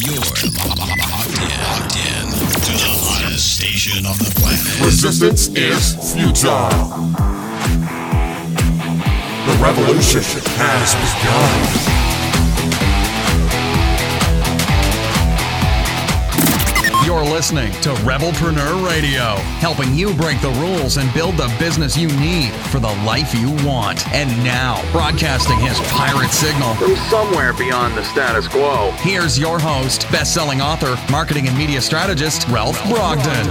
You're locked in to the hottest station on the planet. Resistance is futile. The revolution has begun. You're listening to Rebelpreneur Radio, helping you break the rules and build the business you need for the life you want. And now, broadcasting his pirate signal from somewhere beyond the status quo, here's your host, best-selling author, marketing and media strategist, Ralph Brogden.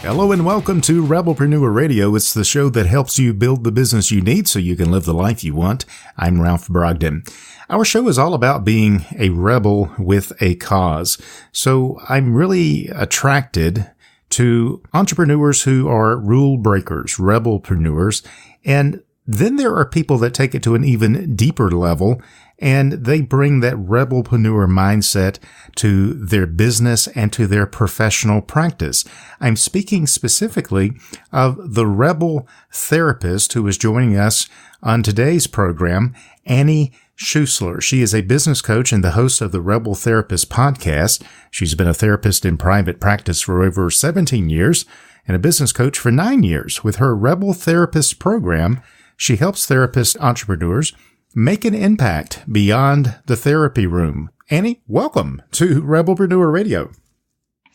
Hello and welcome to Rebelpreneur Radio. It's the show that helps you build the business you need so you can live the life you want. I'm Ralph Brogden. Our show is all about being a rebel with a cause. So I'm really attracted to entrepreneurs who are rule breakers, rebelpreneurs. And then there are people that take it to an even deeper level, and they bring that rebelpreneur mindset to their business and to their professional practice. I'm speaking specifically of the rebel therapist who is joining us on today's program, Annie Schuessler. She is a business coach and the host of the Rebel Therapist podcast. She's been a therapist in private practice for over 17 years and a business coach for 9 years. With her Rebel Therapist program, she helps therapist entrepreneurs make an impact beyond the therapy room. Annie, welcome to Rebelpreneur Radio.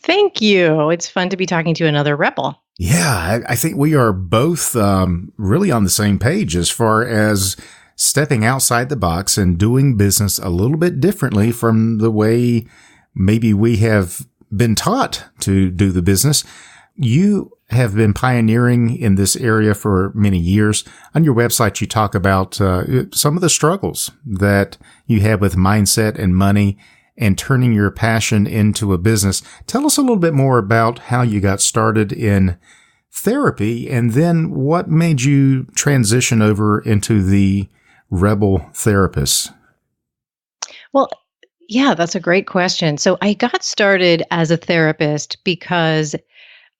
Thank you. It's fun to be talking to another rebel. Yeah, I think we are both really on the same page as far as stepping outside the box and doing business a little bit differently from the way maybe we have been taught to do the business. You have been pioneering in this area for many years. On your website, you talk about some of the struggles that you have with mindset and money and turning your passion into a business. Tell us a little bit more about how you got started in therapy and then what made you transition over into the Rebel therapist. Well, yeah, that's a great question. So I got started as a therapist because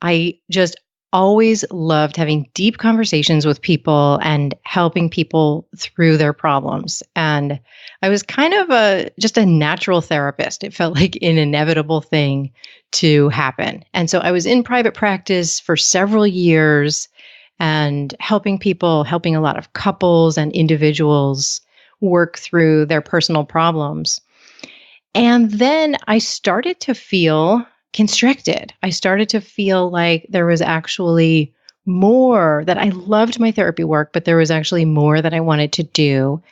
I just always loved having deep conversations with people and helping people through their problems. And I was kind of just a natural therapist. It felt like an inevitable thing to happen. And so I was in private practice for several years and helping a lot of couples and individuals work through their personal problems. And then I started to feel constricted. I started to feel like there was actually more, that I loved my therapy work, but there was actually more that I wanted to do.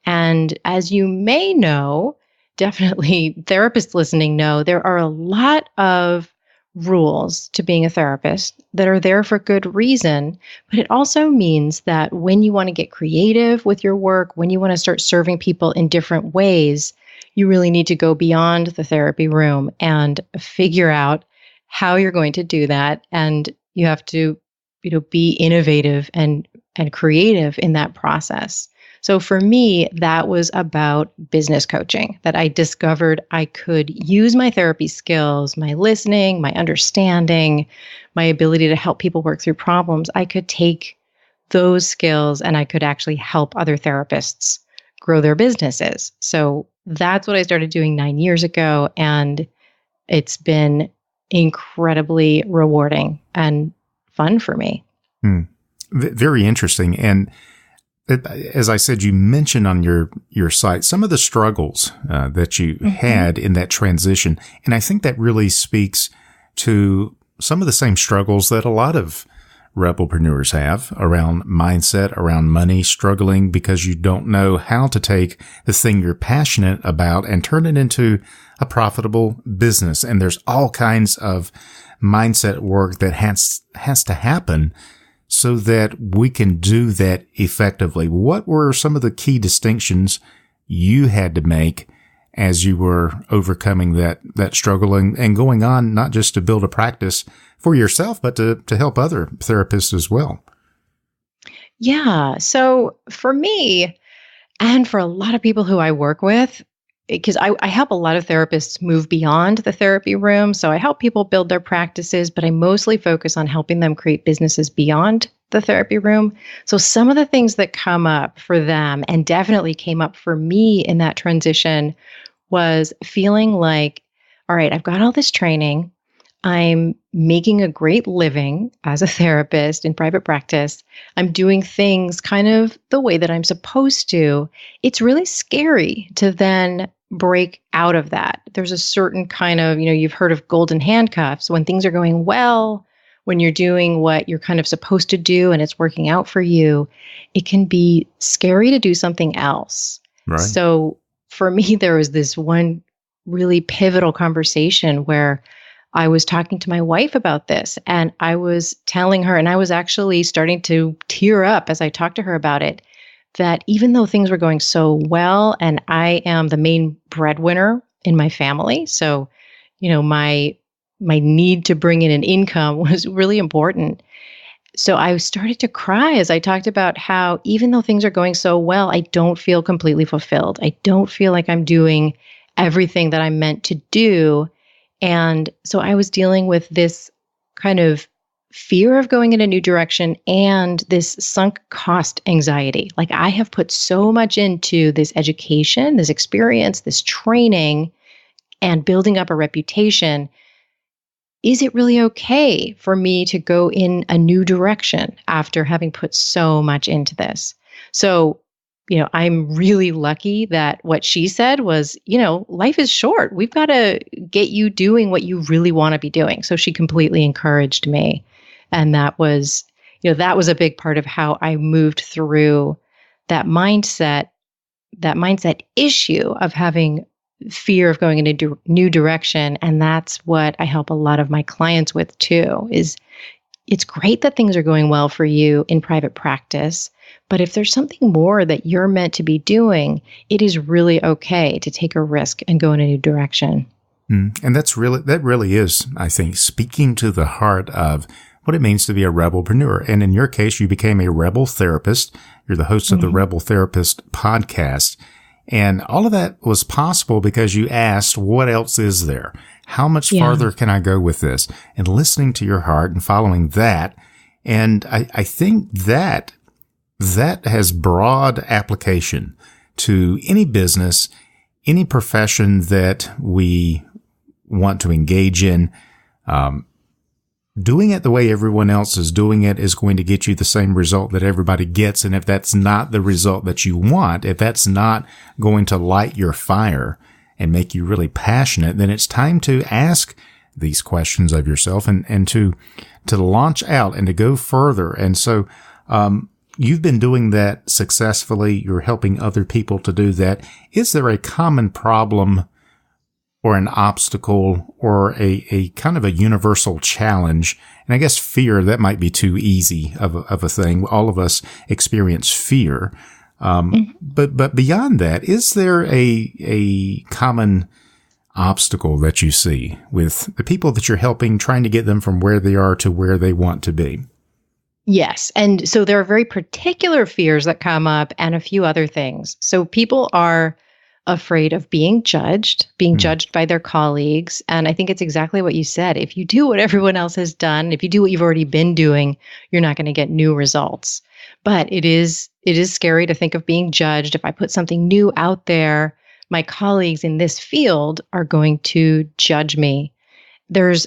And as you may know, definitely therapists listening know, there are a lot of rules to being a therapist that are there for good reason, but it also means that when you want to get creative with your work, when you want to start serving people in different ways, you really need to go beyond the therapy room and figure out how you're going to do that. And you have to, be innovative and creative in that process. So for me, that was about business coaching, that I discovered I could use my therapy skills, my listening, my understanding, my ability to help people work through problems. I could take those skills and I could actually help other therapists grow their businesses. So that's what I started doing 9 years ago. And it's been incredibly rewarding and fun for me. Very interesting. And as I said, you mentioned on your site some of the struggles that you had in that transition. And I think that really speaks to some of the same struggles that a lot of rebelpreneurs have around mindset, around money, struggling because you don't know how to take the thing you're passionate about and turn it into a profitable business. And there's all kinds of mindset work that has to happen so that we can do that effectively. What were some of the key distinctions you had to make as you were overcoming that struggle and going on not just to build a practice for yourself, but to help other therapists as well? Yeah. So for me, and for a lot of people who I work with, because I help a lot of therapists move beyond the therapy room. So I help people build their practices, but I mostly focus on helping them create businesses beyond the therapy room. So some of the things that come up for them, and definitely came up for me in that transition, was feeling like, all right, I've got all this training. I'm making a great living as a therapist in private practice. I'm doing things kind of the way that I'm supposed to. It's really scary to then break out of that. There's a certain kind of, you've heard of golden handcuffs. When things are going well, when you're doing what you're kind of supposed to do and it's working out for you, it can be scary to do something else. Right. So for me, there was this one really pivotal conversation where I was talking to my wife about this, and I was telling her, and I was actually starting to tear up as I talked to her about it, that even though things were going so well, and I am the main breadwinner in my family, so, my need to bring in an income was really important. So I started to cry as I talked about how even though things are going so well, I don't feel completely fulfilled. I don't feel like I'm doing everything that I'm meant to do. And so I was dealing with this kind of fear of going in a new direction and this sunk cost anxiety. Like, I have put so much into this education, this experience, this training, and building up a reputation. Is it really okay for me to go in a new direction after having put so much into this? So, I'm really lucky that what she said was, life is short. We've got to get you doing what you really want to be doing. So she completely encouraged me. And that was a big part of how I moved through that mindset issue of having fear of going in a new direction. And that's what I help a lot of my clients with too, is it's great that things are going well for you in private practice. But if there's something more that you're meant to be doing, it is really okay to take a risk and go in a new direction. And that really is, I think, speaking to the heart of what it means to be a rebelpreneur. And in your case, you became a rebel therapist. You're the host of the Rebel Therapist podcast. And all of that was possible because you asked, what else is there? How much farther can I go with this? And listening to your heart and following that. And I think that has broad application to any business, any profession that we want to engage in. Doing it the way everyone else is doing it is going to get you the same result that everybody gets. And if that's not the result that you want, if that's not going to light your fire and make you really passionate, then it's time to ask these questions of yourself and to launch out and to go further. And so, you've been doing that successfully. You're helping other people to do that. Is there a common problem or an obstacle or a kind of a universal challenge? And I guess fear, that might be too easy of a thing. All of us experience fear. But beyond that, is there a common obstacle that you see with the people that you're helping, trying to get them from where they are to where they want to be? Yes. And so there are very particular fears that come up and a few other things. So people are afraid of being judged by their colleagues. And I think it's exactly what you said. If you do what everyone else has done, if you do what you've already been doing, you're not going to get new results. But it is scary to think of being judged. If I put something new out there, my colleagues in this field are going to judge me. There's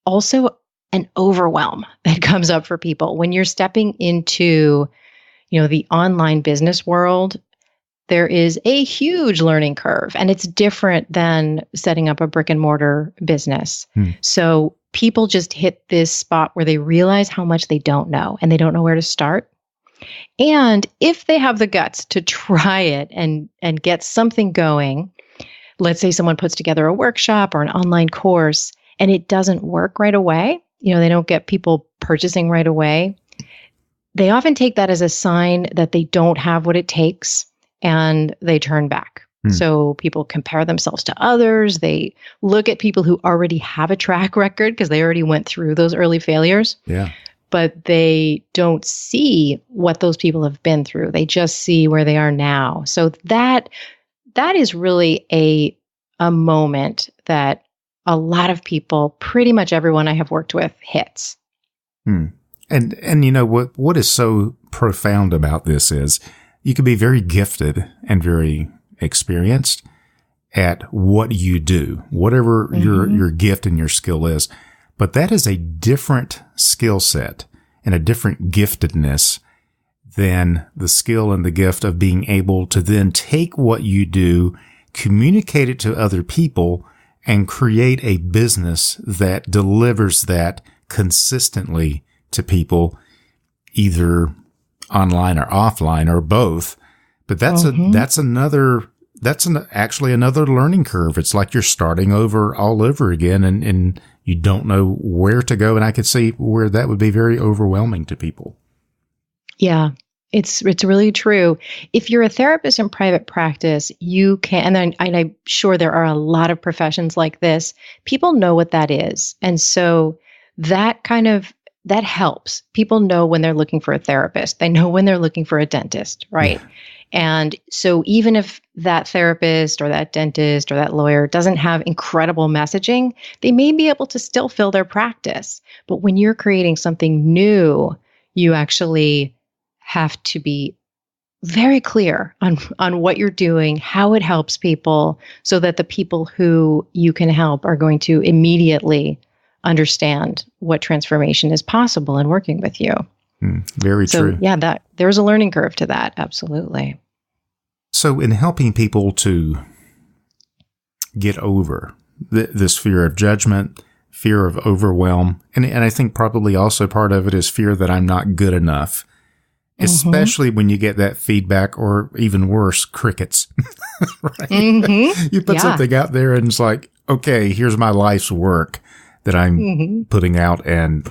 also an overwhelm that comes up for people when you're stepping into, the online business world. There is a huge learning curve, and it's different than setting up a brick and mortar business. So people just hit this spot where they realize how much they don't know, and they don't know where to start. And if they have the guts to try it and get something going, let's say someone puts together a workshop or an online course and it doesn't work right away, they don't get people purchasing right away, they often take that as a sign that they don't have what it takes and they turn back. So people compare themselves to others. They look at people who already have a track record because they already went through those early failures. Yeah. But they don't see what those people have been through. They just see where they are now. So that is really a moment that a lot of people, pretty much everyone I have worked with, hits. And what is so profound about this is you can be very gifted and very experienced, at what you do, whatever your gift and your skill is. But that is a different skill set and a different giftedness than the skill and the gift of being able to then take what you do, communicate it to other people, and create a business that delivers that consistently to people, either online or offline or both. But that's actually another learning curve. It's like you're starting over all over again, and you don't know where to go. And I could see where that would be very overwhelming to people. Yeah, it's really true. If you're a therapist in private practice, you can, and I'm sure there are a lot of professions like this. People know what that is. And so that helps. People know when they're looking for a therapist. They know when they're looking for a dentist, right? Yeah. And so even if that therapist or that dentist or that lawyer doesn't have incredible messaging, they may be able to still fill their practice. But when you're creating something new, you actually have to be very clear on what you're doing, how it helps people, so that the people who you can help are going to immediately understand what transformation is possible in working with you. Very true. So yeah, there's a learning curve to that. Absolutely. So in helping people to get over this fear of judgment, fear of overwhelm, and I think probably also part of it is fear that I'm not good enough, especially when you get that feedback, or even worse, crickets. Right? You put something out there and it's like, okay, here's my life's work that I'm putting out, and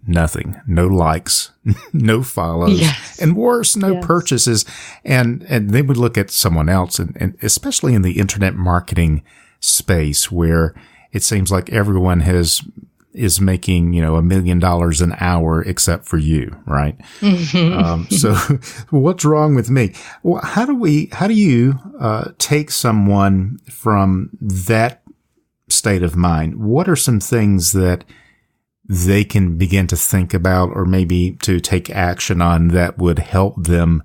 nothing, no likes, no follows, and worse, no purchases. And they would look at someone else, and especially in the internet marketing space, where it seems like everyone is making, $1 million an hour except for you, right? So what's wrong with me? Well, how do you take someone from that state of mind? What are some things that they can begin to think about, or maybe to take action on, that would help them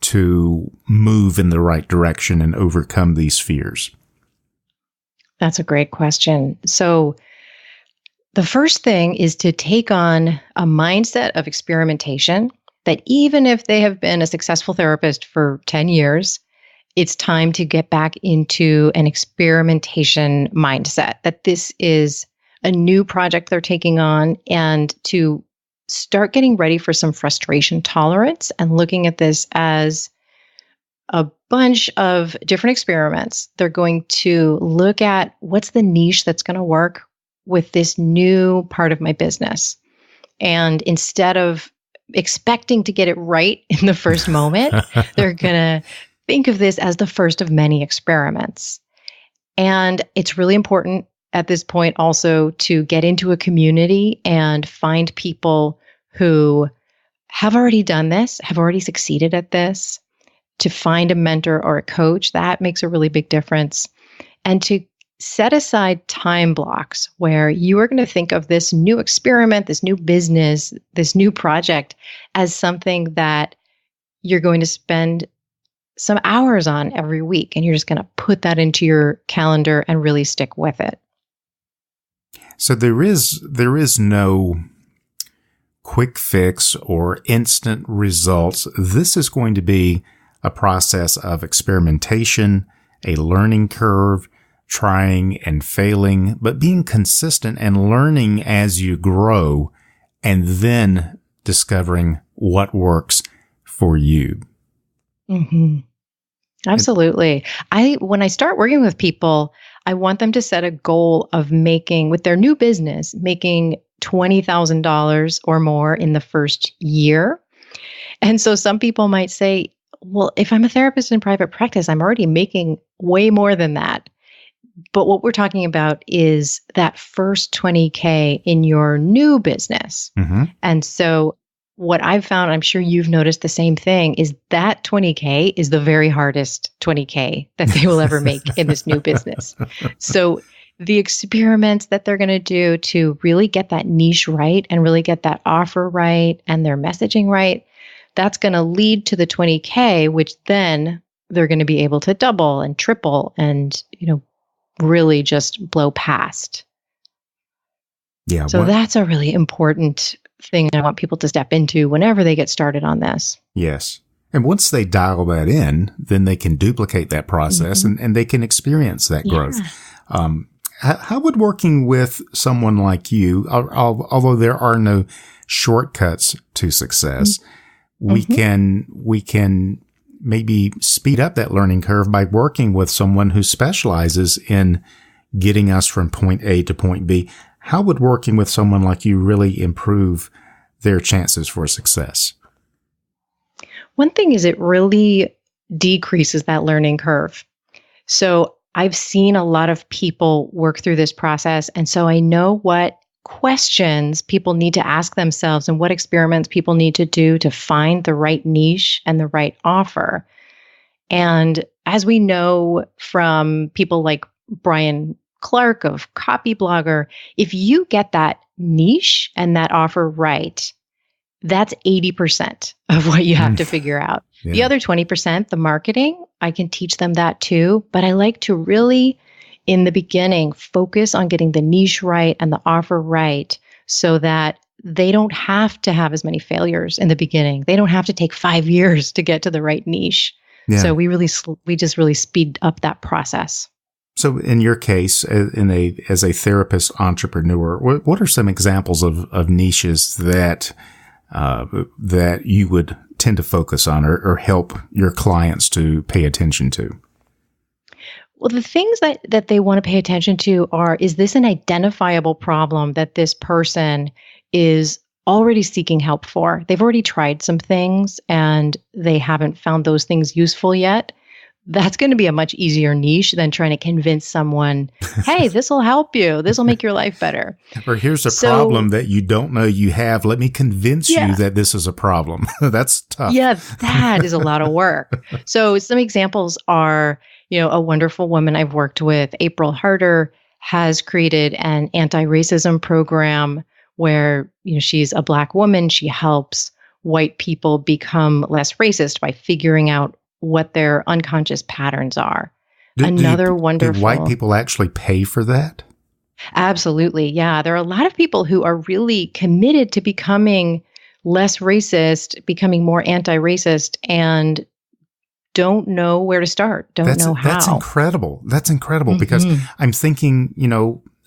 to move in the right direction and overcome these fears? That's a great question. So the first thing is to take on a mindset of experimentation, that even if they have been a successful therapist for 10 years, it's time to get back into an experimentation mindset, that this is a new project they're taking on, and to start getting ready for some frustration tolerance and looking at this as a bunch of different experiments. They're going to look at what's the niche that's going to work with this new part of my business. And instead of expecting to get it right in the first moment, they're going to think of this as the first of many experiments. And it's really important at this point also to get into a community and find people who have already done this, have already succeeded at this, to find a mentor or a coach. That makes a really big difference. And to set aside time blocks where you are going to think of this new experiment, this new business, this new project as something that you're going to spend some hours on every week, and you're just going to put that into your calendar and really stick with it. So there is no quick fix or instant results. This is going to be a process of experimentation, a learning curve, trying and failing, but being consistent and learning as you grow, and then discovering what works for you. Absolutely. When I start working with people, I want them to set a goal of making, with their new business, making $20,000 or more in the first year. And so some people might say, well, if I'm a therapist in private practice, I'm already making way more than that. But what we're talking about is that first 20K in your new business. And so what I've found, I'm sure you've noticed the same thing, is that 20K is the very hardest 20K that they will ever make in this new business. So the experiments that they're going to do to really get that niche right and really get that offer right and their messaging right, that's going to lead to the 20K, which then they're going to be able to double and triple and, really just blow past. Yeah. So that's a really important thing I want people to step into whenever they get started on this. Yes. And once they dial that in, then they can duplicate that process and they can experience that growth. How would working with someone like you, although there are no shortcuts to success, we can maybe speed up that learning curve by working with someone who specializes in getting us from point A to point B. How would working with someone like you really improve their chances for success? One thing is it really decreases that learning curve. So I've seen a lot of people work through this process. And so I know what questions people need to ask themselves and what experiments people need to do to find the right niche and the right offer. And as we know from people like Brian Clark of Copy Blogger, if you get that niche and that offer right, that's 80% of what you have to figure out. Yeah. The other 20%, the marketing, I can teach them that too. But I like to really, in the beginning, focus on getting the niche right and the offer right so that they don't have to have as many failures in the beginning. They don't have to take 5 years to get to the right niche. Yeah. So we just really speed up that process. So in your case, as a therapist entrepreneur, what are some examples of niches that you would tend to focus on or help your clients to pay attention to? Well, the things that they want to pay attention to is this an identifiable problem that this person is already seeking help for? They've already tried some things and they haven't found those things useful yet. That's going to be a much easier niche than trying to convince someone, hey, this will help you. This will make your life better. Or here's a problem that you don't know you have. Let me convince you that this is a problem. That's tough. Yeah, that is a lot of work. So some examples are, a wonderful woman I've worked with, April Harder, has created an anti-racism program where, she's a Black woman. She helps white people become less racist by figuring out what their unconscious patterns are. Do white people actually pay for that? Absolutely. Yeah. There are a lot of people who are really committed to becoming less racist, becoming more anti-racist, and don't know where to start, don't know how. That's incredible. That's incredible because I'm thinking,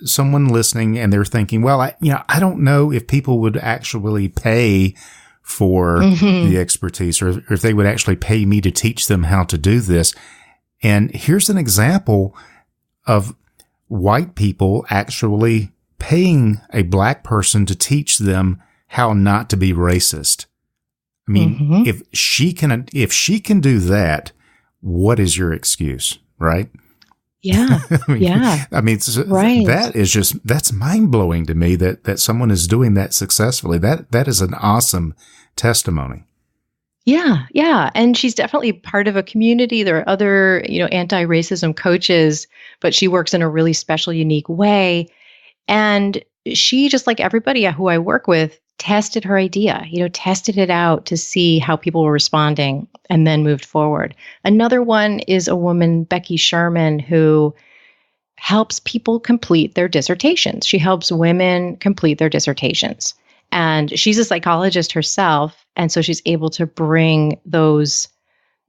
someone listening and they're thinking, well, I don't know if people would actually pay for the expertise or if they would actually pay me to teach them how to do this. And here's an example of white people actually paying a Black person to teach them how not to be racist. I mean, if she can do that, what is your excuse, right? Yeah. Right. That's mind blowing to me that someone is doing that successfully. That is an awesome testimony. Yeah. Yeah. And she's definitely part of a community. There are other, anti-racism coaches, but she works in a really special, unique way. And she, just like everybody who I work with, tested her idea, tested it out to see how people were responding and then moved forward. Another one is a woman, Becky Sherman, who helps people complete their dissertations. She helps women complete their dissertations. And she's a psychologist herself. And so she's able to bring those,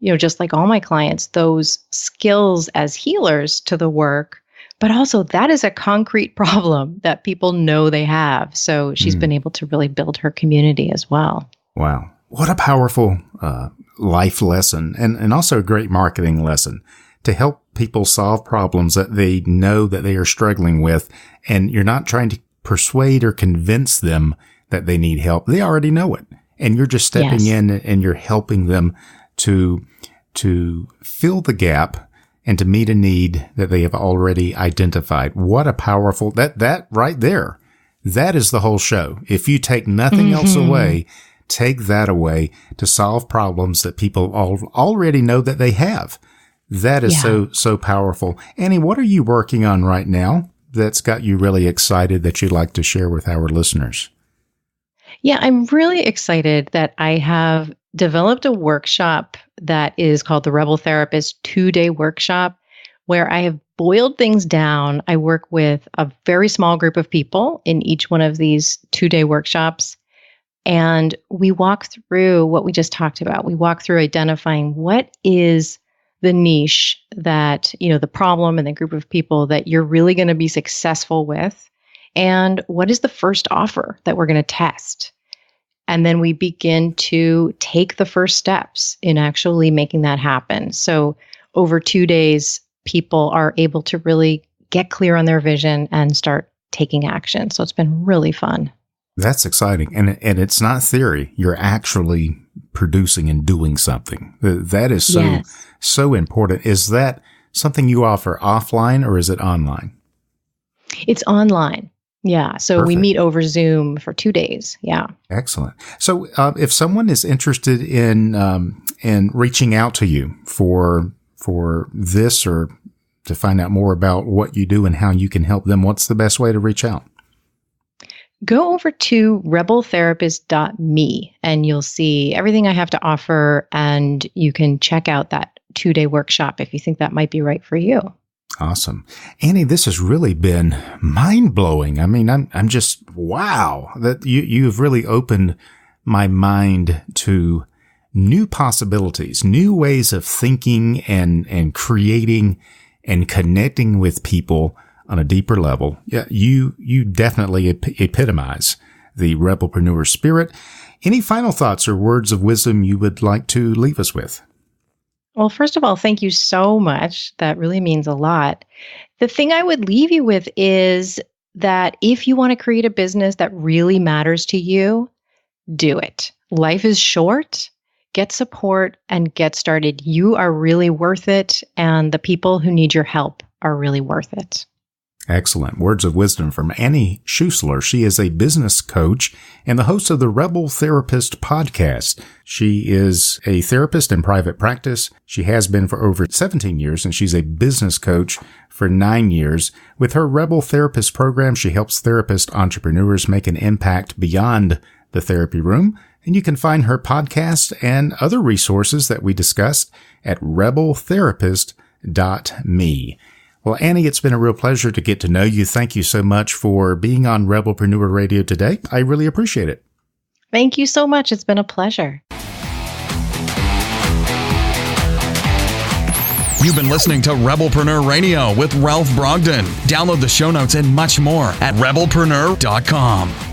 just like all my clients, those skills as healers to the work. But also that is a concrete problem that people know they have. So she's been able to really build her community as well. Wow. What a powerful life lesson and also a great marketing lesson to help people solve problems that they know that they are struggling with. And you're not trying to persuade or convince them that they need help. They already know it. And you're just stepping in and you're helping them to fill the gap and to meet a need that they have already identified. What a powerful, that right there, that is the whole show. If you take nothing else away, take that away to solve problems that people already know that they have. That is so powerful. Annie, what are you working on right now that's got you really excited that you'd like to share with our listeners? Yeah, I'm really excited that I have developed a workshop that is called the Rebel Therapist 2-day workshop, where I have boiled things down. I work with a very small group of people in each one of these 2-day workshops. And we walk through what we just talked about. We walk through identifying what is the niche that, the problem and the group of people that you're really going to be successful with. And what is the first offer that we're going to test? And then we begin to take the first steps in actually making that happen. So over 2 days, people are able to really get clear on their vision and start taking action. So it's been really fun. That's exciting. And it's not theory. You're actually producing and doing something. That is so important. Is that something you offer offline or is it online? It's online. Yeah. So Perfect. We meet over Zoom for 2 days. Yeah. Excellent. So if someone is interested in reaching out to you for this or to find out more about what you do and how you can help them, what's the best way to reach out? Go over to rebeltherapist.me and you'll see everything I have to offer, and you can check out that 2-day workshop if you think that might be right for you. Awesome. Annie, this has really been mind-blowing. I mean, I'm just, wow, that you've really opened my mind to new possibilities, new ways of thinking and creating and connecting with people on a deeper level. Yeah, you definitely epitomize the Rebelpreneur spirit. Any final thoughts or words of wisdom you would like to leave us with? Well, first of all, thank you so much. That really means a lot. The thing I would leave you with is that if you want to create a business that really matters to you, do it. Life is short. Get support and get started. You are really worth it, and the people who need your help are really worth it. Excellent. Words of wisdom from Annie Schuessler. She is a business coach and the host of the Rebel Therapist podcast. She is a therapist in private practice. She has been for over 17 years, and she's a business coach for 9 years. With her Rebel Therapist program, she helps therapist entrepreneurs make an impact beyond the therapy room. And you can find her podcast and other resources that we discussed at rebeltherapist.me. Well, Annie, it's been a real pleasure to get to know you. Thank you so much for being on Rebelpreneur Radio today. I really appreciate it. Thank you so much. It's been a pleasure. You've been listening to Rebelpreneur Radio with Ralph Brogden. Download the show notes and much more at rebelpreneur.com.